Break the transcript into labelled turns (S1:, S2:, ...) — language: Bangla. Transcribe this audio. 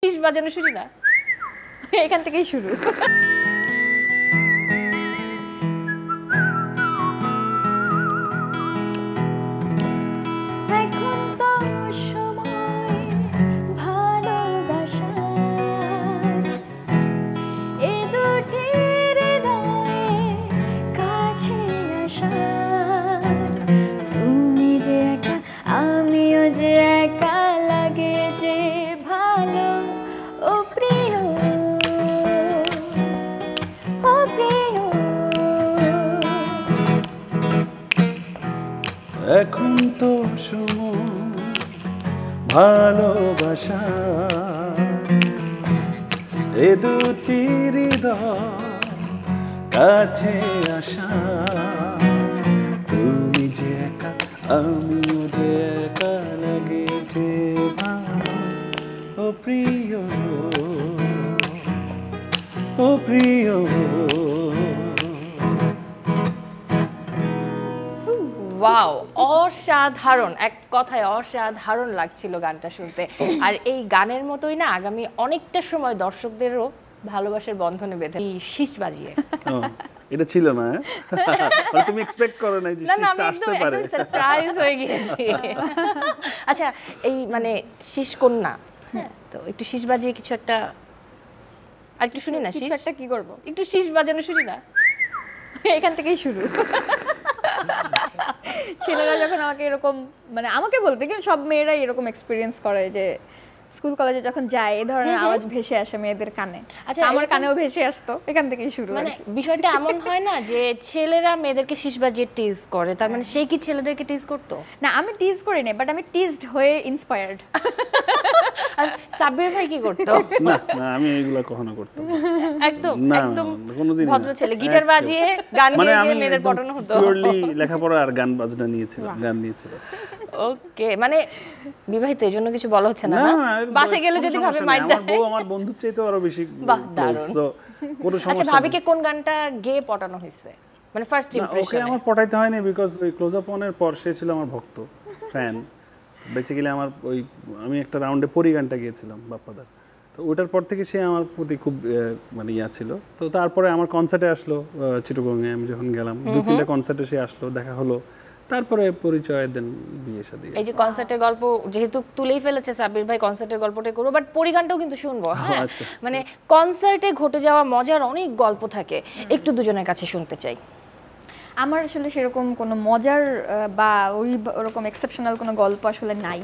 S1: শিস বাজানো শুরু না, এখান থেকেই শুরু।
S2: এখন তো সময় ভালোবাসার, এ দুটি হৃদয়ে কাছে আসার। তুমি যে একা আমিও যে একা, লাগে যে ভালো ও প্রিয়, ও প্রিয়।
S3: এখন তো সময় ভালোবাসা, এ দুটি হৃদয় কাছে আসা। তুমি যে একা আমিও যে একা, লাগে যে ভালো ও প্রিয়, ও প্রিয়।
S1: ওয়াও, অসাধারণ, এক কথায় অসাধারণ লাগছিল গানটা শুনতে। আর এই গানের মতোই না আগামী অনেকটা সময় দর্শকদেরও ভালোবাসার বন্ধনে বেঁধে এই শীষ বাজিয়ে।
S3: এটা ছিল না, মানে তুমি এক্সপেক্ট করো না যে শীষটা আসতে পারে।
S1: সারপ্রাইজ হয়ে গিয়েছি। আচ্ছা, এই মানে শীষ কন্যা, হ্যাঁ, তো একটু শীষ বাজিয়ে কিছু একটা আর একটু শুনি না। শীষ
S2: একটা কি করব,
S1: একটু শীষ বাজানো শুনি না,
S2: এখান থেকেই শুরু। ছেলেরা যখন আমাকে এরকম, মানে আমাকে বলতে কিন্তু সব মেয়েরাই এরকম এক্সপিরিয়েন্স করে যে স্কুল কলেজে যখন যায় এই ধরনের আওয়াজ ভেসে আসে মেয়েদের কানে।
S1: আচ্ছা,
S2: আমার কানেও ভেসে আসতো, এখান থেকেই শুরু।
S1: মানে বিষয়টা এমন হয় না যে ছেলেরা মেয়েদেরকে শীষ বাজিয়ে টিজ করে, তার মানে সেই কি ছেলেদেরকে টিজ করতো?
S2: না, আমি টিজ করি না, বাট আমি টিজড হয়ে ইন্সপায়ার্ড।
S1: আর সাব্বির ভাই কি করতো?
S3: না না, আমি এগুলো কখনো করতাম না।
S1: একদম
S3: না,
S1: একদম
S3: কোনোদিন না।
S1: ভদ্র ছেলে, গিটার বাজিয়ে গান
S3: মানে
S1: গেয়ে
S3: আমি
S1: গিয়ে মেয়েদের পটানো হতো।
S3: পিওরলি লেখাপড়া আর গান বাজনা নিয়েছিলাম, গান নিয়েছিলাম।
S1: ওকে, মানে বিবাহিত, এই জন্য কিছু বলা হচ্ছে না?
S3: না,
S1: না, বাসে গেলে যদি ভাবে মাইর দেয়।
S3: আমার বউ আমার বন্ধুর চাইতে আরো বেশি
S1: বাহ,
S3: close,
S1: দারুণ।
S3: so কোনো
S1: আচ্ছা,
S3: সমস্যা নেই।
S1: ভাবিকে কোন গানটা গেয়ে পটানো হয়েছে, মানে ফার্স্ট
S3: ওকে
S1: ইমপ্রেশন?
S3: আমার পটাইতে হয়নি, বিকজ ওই ক্লোজ আপ অনের পর সে ছিল আমার ভক্ত, ফ্যান। বেসিক্যালি আমার ওই আমি একটা রাউন্ডে পরি গানটা গিয়েছিলাম বাপ্পাদার, তো ওটার পর থেকে সে আমার প্রতি খুব মানে ইয়া ছিল। তো তারপরে আমার কনসার্টে আসলো চিটাগংয়ে, আমি যখন গেলাম 2-3টা কনসার্টে সে আসলো, দেখা হলো, তারপরে পরিচয়, দেন বিয়ে শাদী।
S1: এই যে কনসার্টের গল্প যেহেতু তুলেই ফেলেছে সাব্বির ভাই, কনসার্টের গল্পটা করবো, বাট পরিগানটাও কিন্তু শুনবো। হ্যাঁ,
S3: আচ্ছা,
S1: মানে কনসার্টে ঘটে যাওয়া মজার অনেক গল্প থাকে, একটু দুজনের কাছে শুনতে চাই।
S2: আমার আসলে সেরকম কোনো মজার বা ওরকম এক্সেপশনাল কোনো গল্প আসলে নাই।